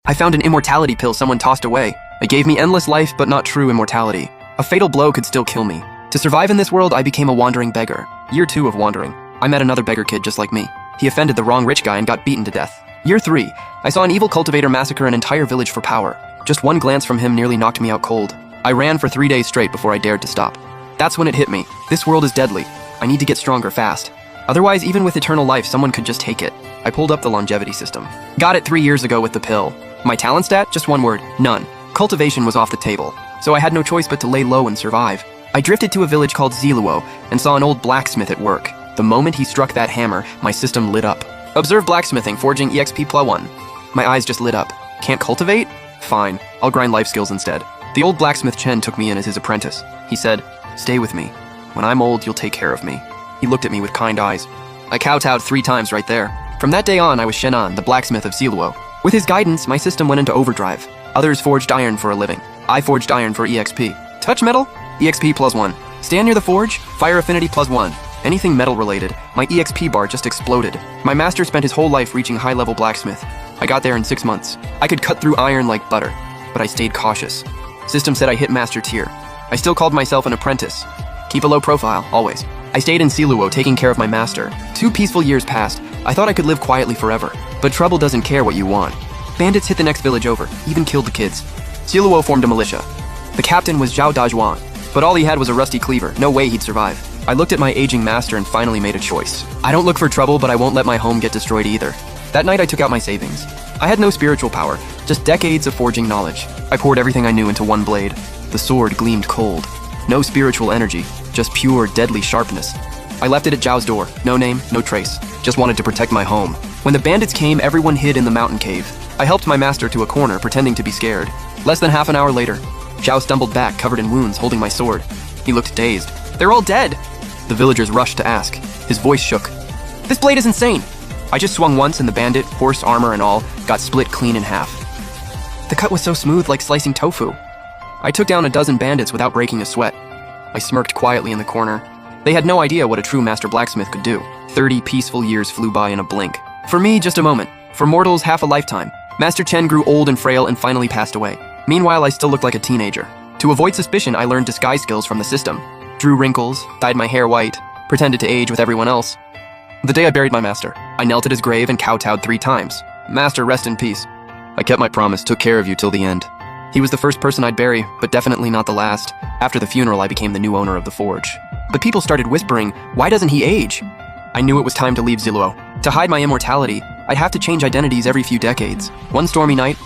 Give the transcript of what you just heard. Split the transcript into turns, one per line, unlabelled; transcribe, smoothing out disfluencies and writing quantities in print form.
I found an immortality pill someone tossed away. It gave me endless life, but not true immortality. A fatal blow could still kill me. To survive in this world, I became a wandering beggar. Year 2 of wandering. I met another beggar kid just like me. He offended the wrong rich guy and got beaten to death. Year 3. I saw an evil cultivator massacre an entire village for power. Just one glance from him nearly knocked me out cold. I ran for 3 days straight before I dared to stop. That's when it hit me. This world is deadly. I need to get stronger fast. Otherwise, even with eternal life, someone could just take it. I pulled up the longevity system. Got it 3 years ago with the pill. My talent stat? Just one word. None. Cultivation was off the table, so I had no choice but to lay low and survive. I drifted to a village called Zeluo and saw an old blacksmith at work. The moment he struck that hammer, my system lit up. Observe blacksmithing, forging EXP +1. My eyes just lit up. Can't cultivate? Fine, I'll grind life skills instead. The old blacksmith Chen took me in as his apprentice. He said, "Stay with me. When I'm old, you'll take care of me." He looked at me with kind eyes. I kowtowed 3 times right there. From that day on, I was Shenan, the blacksmith of Zeluo. With his guidance, my system went into overdrive. Others forged iron for a living. I forged iron for EXP. Touch metal? EXP +1. Stand near the forge? Fire affinity +1. Anything metal related, my EXP bar just exploded. My master spent his whole life reaching high-level blacksmith. I got there in 6 months. I could cut through iron like butter, but I stayed cautious. System said I hit master tier. I still called myself an apprentice. Keep a low profile, always. I stayed in Zeluo taking care of my master. 2 peaceful years passed. I thought I could live quietly forever, but trouble doesn't care what you want. Bandits hit the next village over, even killed the kids. Zeluo formed a militia. The captain was Zhao Dazhuang, but all he had was a rusty cleaver. No way he'd survive. I looked at my aging master and finally made a choice. I don't look for trouble, but I won't let my home get destroyed either. That night I took out my savings. I had no spiritual power, just decades of forging knowledge. I poured everything I knew into one blade. The sword gleamed cold. No spiritual energy, just pure, deadly sharpness. I left it at Zhao's door. No name, no trace. Just wanted to protect my home. When the bandits came, everyone hid in the mountain cave. I helped my master to a corner, pretending to be scared. Less than half an hour later, Zhao stumbled back, covered in wounds, holding my sword. He looked dazed. "They're all dead!" The villagers rushed to ask. His voice shook. "This blade is insane!" I just swung once and the bandit, horse armor and all, got split clean in half. The cut was so smooth, like slicing tofu. I took down a dozen bandits without breaking a sweat. I smirked quietly in the corner. They had no idea what a true master blacksmith could do. 30 peaceful years flew by in a blink. For me, just a moment. For mortals, half a lifetime. Master Chen grew old and frail and finally passed away. Meanwhile, I still looked like a teenager. To avoid suspicion, I learned disguise skills from the system. Drew wrinkles, dyed my hair white, pretended to age with everyone else. The day I buried my master, I knelt at his grave and kowtowed 3 times. "Master, rest in peace. I kept my promise, took care of you till the end." He was the first person I'd bury, but definitely not the last. After the funeral, I became the new owner of the forge. But people started whispering, "Why doesn't he age?" I knew it was time to leave Zeluo. To hide my immortality, I'd have to change identities every few decades. One stormy night,